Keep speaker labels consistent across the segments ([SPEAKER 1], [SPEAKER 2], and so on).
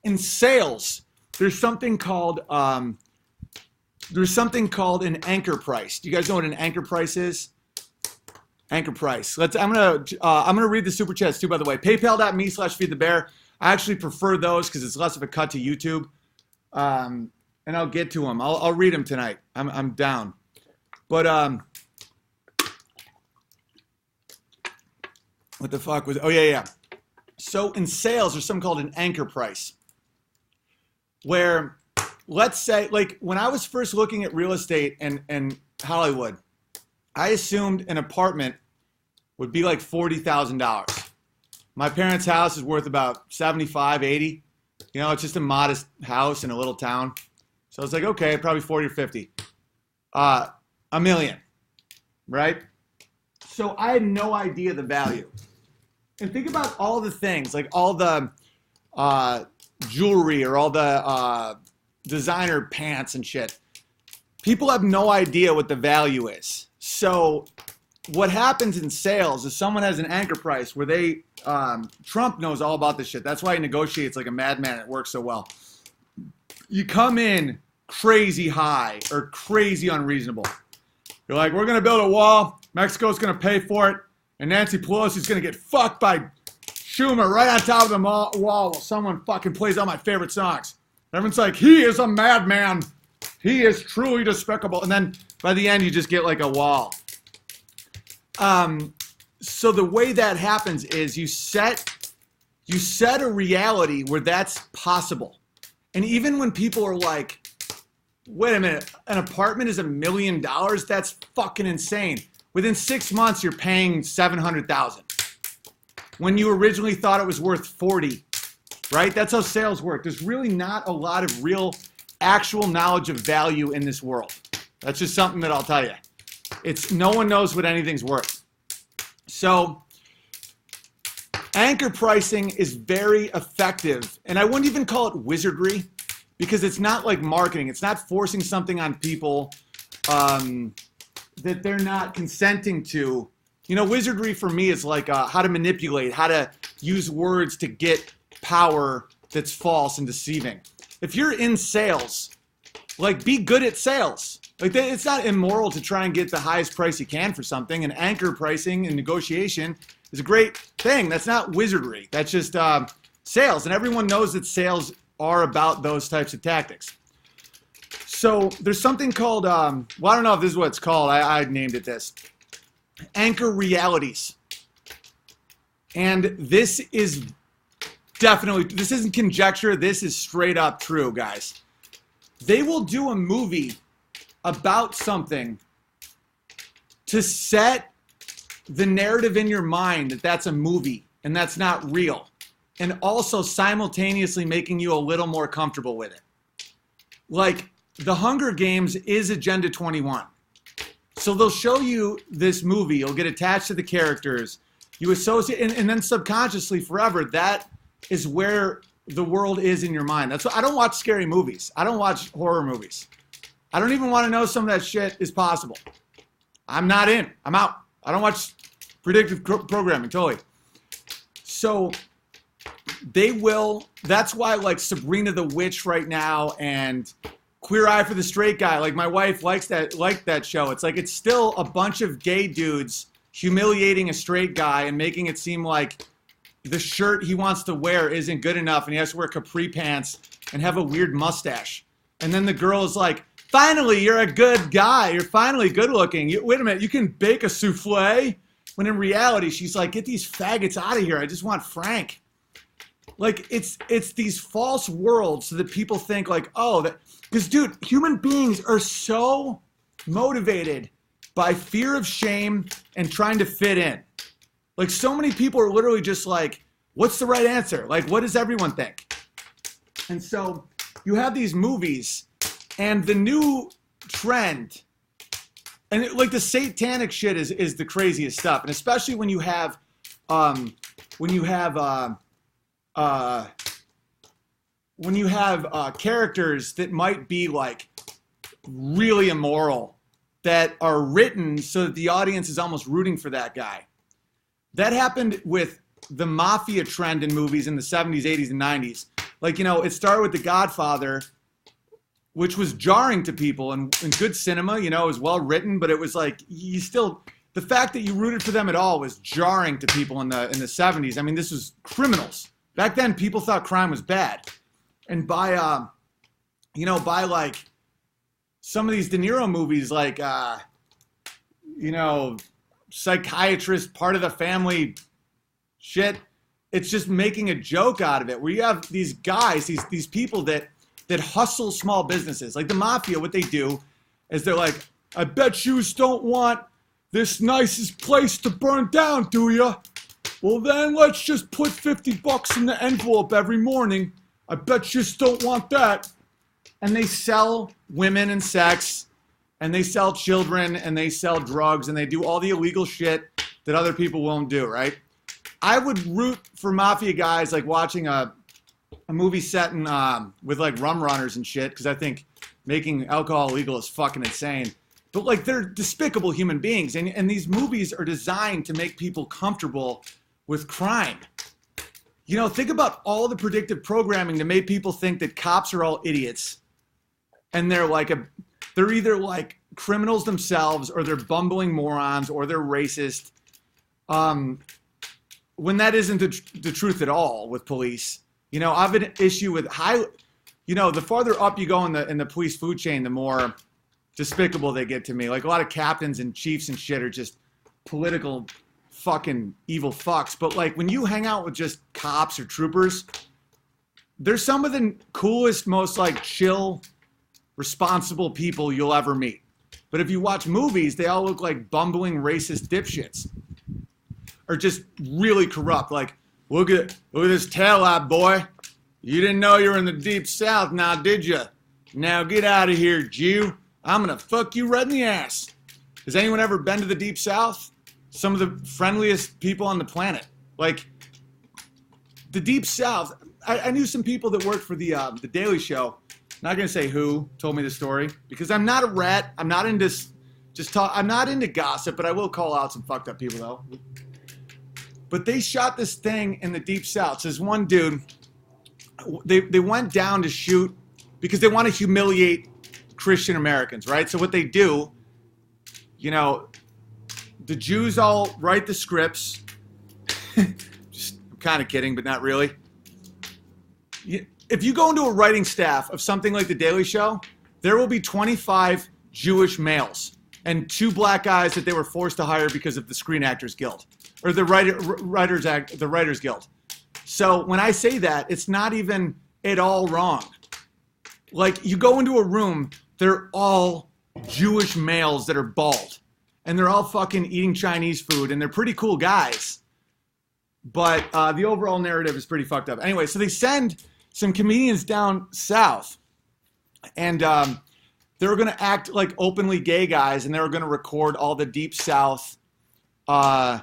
[SPEAKER 1] in sales, there's something called an anchor price. Do you guys know what an anchor price is? Anchor price. I'm gonna read the super chats too, by the way. PayPal.me/feedthebear. I actually prefer those because it's less of a cut to YouTube. And I'll get to them. I'll read them tonight. I'm down. But what the fuck was? Oh yeah. So in sales, there's something called an anchor price, where let's say, like when I was first looking at real estate and Hollywood, I assumed an apartment would be like $40,000. My parents' house is worth about 75, 80. You know, it's just a modest house in a little town. So I was like, okay, probably 40 or 50. $1 million, right? So I had no idea the value. And think about all the things, like all the jewelry or all the designer pants and shit. People have no idea what the value is. So what happens in sales is someone has an anchor price where they, Trump knows all about this shit. That's why he negotiates like a madman. It works so well. You come in crazy high or crazy unreasonable. You're like, we're going to build a wall. Mexico's going to pay for it. And Nancy Pelosi's going to get fucked by Schumer right on top of the wall while someone fucking plays all my favorite songs. Everyone's like, he is a madman. He is truly despicable. And then by the end, you just get like a wall. So the way that happens is you set a reality where that's possible. And even when people are like, wait a minute, an apartment is $1 million? That's fucking insane. Within 6 months, you're paying $700,000 when you originally thought it was worth 40, right? That's how sales work. There's really not a lot of real actual knowledge of value in this world. That's just something that I'll tell you. It's no one knows what anything's worth. So anchor pricing is very effective. And I wouldn't even call it wizardry because it's not like marketing. It's not forcing something on people that they're not consenting to. You know, wizardry for me is like how to manipulate, how to use words to get power that's false and deceiving. If you're in sales, like be good at sales. Like it's not immoral to try and get the highest price you can for something. And anchor pricing and negotiation is a great thing. That's not wizardry. That's just sales. And everyone knows that sales are about those types of tactics. So there's something called, well, I don't know if this is what it's called. I named it this. Anchor realities. And this is definitely, this isn't conjecture. This is straight up true, guys. They will do a movie about something to set the narrative in your mind that that's a movie and that's not real. And also simultaneously making you a little more comfortable with it. Like, The Hunger Games is Agenda 21. So they'll show you this movie. You'll get attached to the characters. You associate, and then subconsciously forever, that is where the world is in your mind. That's why I don't watch scary movies. I don't watch horror movies. I don't even want to know some of that shit is possible. I'm not in. I'm out. I don't watch predictive programming, totally. So they will, that's why like Sabrina the Witch right now and Queer Eye for the Straight Guy, like my wife likes that show. It's like it's still a bunch of gay dudes humiliating a straight guy and making it seem like the shirt he wants to wear isn't good enough and he has to wear capri pants and have a weird mustache. And then the girl is like, finally, you're a good guy. You're finally good looking. Wait a minute, you can bake a souffle? When in reality, she's like, get these faggots out of here. I just want Frank. Like, it's these false worlds so that people think like, oh, that, because dude, human beings are so motivated by fear of shame and trying to fit in. Like so many people are literally just like, what's the right answer? Like, what does everyone think? And so you have these movies and the new trend, and like the satanic shit is the craziest stuff. And especially when you have characters that might be like really immoral that are written so that the audience is almost rooting for that guy. That happened with the mafia trend in movies in the 70s, 80s, and 90s. Like, it started with The Godfather, which was jarring to people, and good cinema, it was well written, but it was like, the fact that you rooted for them at all was jarring to people in the 70s. I mean, this was criminals. Back then, people thought crime was bad. And by like some of these De Niro movies, like, psychiatrist, part of the family shit, it's just making a joke out of it, where you have these guys, these people that hustle small businesses. Like the mafia, what they do is they're like, I bet you don't want this nicest place to burn down, do ya? Well, then let's just put $50 in the envelope every morning. I bet you don't want that. And they sell women and sex, and they sell children, and they sell drugs, and they do all the illegal shit that other people won't do, right? I would root for mafia guys like watching a movie set in with like rum runners and shit, because I think making alcohol illegal is fucking insane. But like, they're despicable human beings, and these movies are designed to make people comfortable with crime. Think about all the predictive programming that made people think that cops are all idiots, and they're either like criminals themselves, or they're bumbling morons, or they're racist. When that isn't the truth at all with police. I have an issue with the farther up you go in the police food chain, the more despicable they get to me. Like, a lot of captains and chiefs and shit are just political fucking evil fucks. But like, when you hang out with just cops or troopers, they're some of the coolest, most like chill, responsible people you'll ever meet. But if you watch movies, they all look like bumbling racist dipshits, or just really corrupt. Like, look at this tail light, boy. You didn't know you were in the deep south, now did you? Now get out of here, Jew. I'm gonna fuck you right in the ass. Has anyone ever been to the deep south? Some of the friendliest people on the planet. Like, the deep south. I knew some people that worked for the Daily Show. Not gonna say who told me the story, because I'm not a rat. I'm not into I'm not into gossip, but I will call out some fucked up people though. But they shot this thing in the deep south. So this one dude, they went down to shoot because they want to humiliate Christian Americans, right? So what they do, the Jews all write the scripts. I'm kind of kidding, but not really. If you go into a writing staff of something like The Daily Show, there will be 25 Jewish males and 2 black guys that they were forced to hire because of the Screen Actors Guild, or the Writers Guild. So when I say that, it's not even at all wrong. Like, you go into a room, they're all Jewish males that are bald, and they're all fucking eating Chinese food, and they're pretty cool guys. But the overall narrative is pretty fucked up. Anyway, so they send some comedians down south, and they were going to act like openly gay guys, and they were going to record all the deep south. They were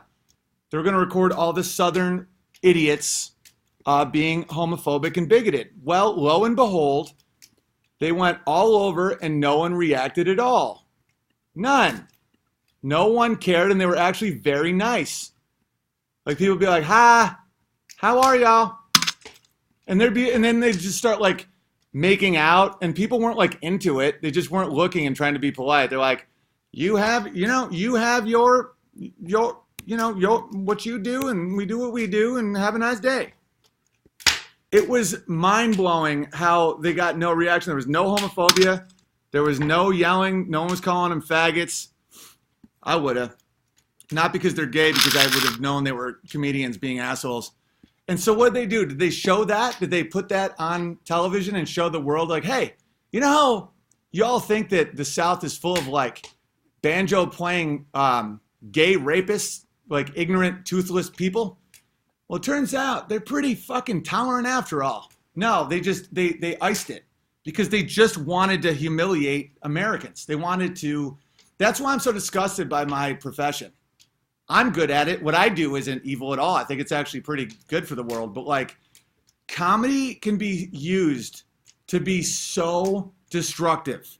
[SPEAKER 1] going to record all the southern idiots being homophobic and bigoted. Well, lo and behold, they went all over and no one reacted at all. None. No one cared, and they were actually very nice. Like, people would be like, "Hi, how are y'all?" And then they'd just start like making out, and people weren't like into it. They just weren't looking and trying to be polite. They're like, you have your what you do, and we do what we do, and have a nice day. It was mind-blowing how they got no reaction. There was no homophobia. There was no yelling. No one was calling them faggots. I would have. Not because they're gay, because I would have known they were comedians being assholes. And so what did they do? Did they show that? Did they put that on television and show the world, like, hey, you know how y'all think that the South is full of like banjo-playing gay rapists, like ignorant, toothless people? Well, it turns out they're pretty fucking tolerant after all. No, they iced it because they just wanted to humiliate Americans. They wanted to. That's why I'm so disgusted by my profession. I'm good at it. What I do isn't evil at all. I think it's actually pretty good for the world. But like, comedy can be used to be so destructive.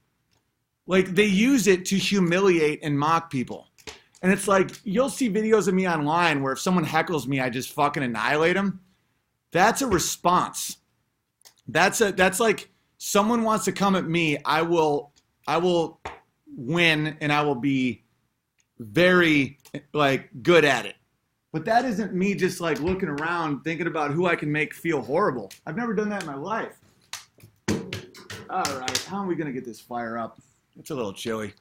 [SPEAKER 1] Like, they use it to humiliate and mock people. And it's like, you'll see videos of me online where if someone heckles me, I just fucking annihilate them. That's a response. That's like someone wants to come at me, I will win and I will be very like good at it. But that isn't me just like looking around thinking about who I can make feel horrible. I've never done that in my life. All right, how are we gonna get this fire up? It's a little chilly.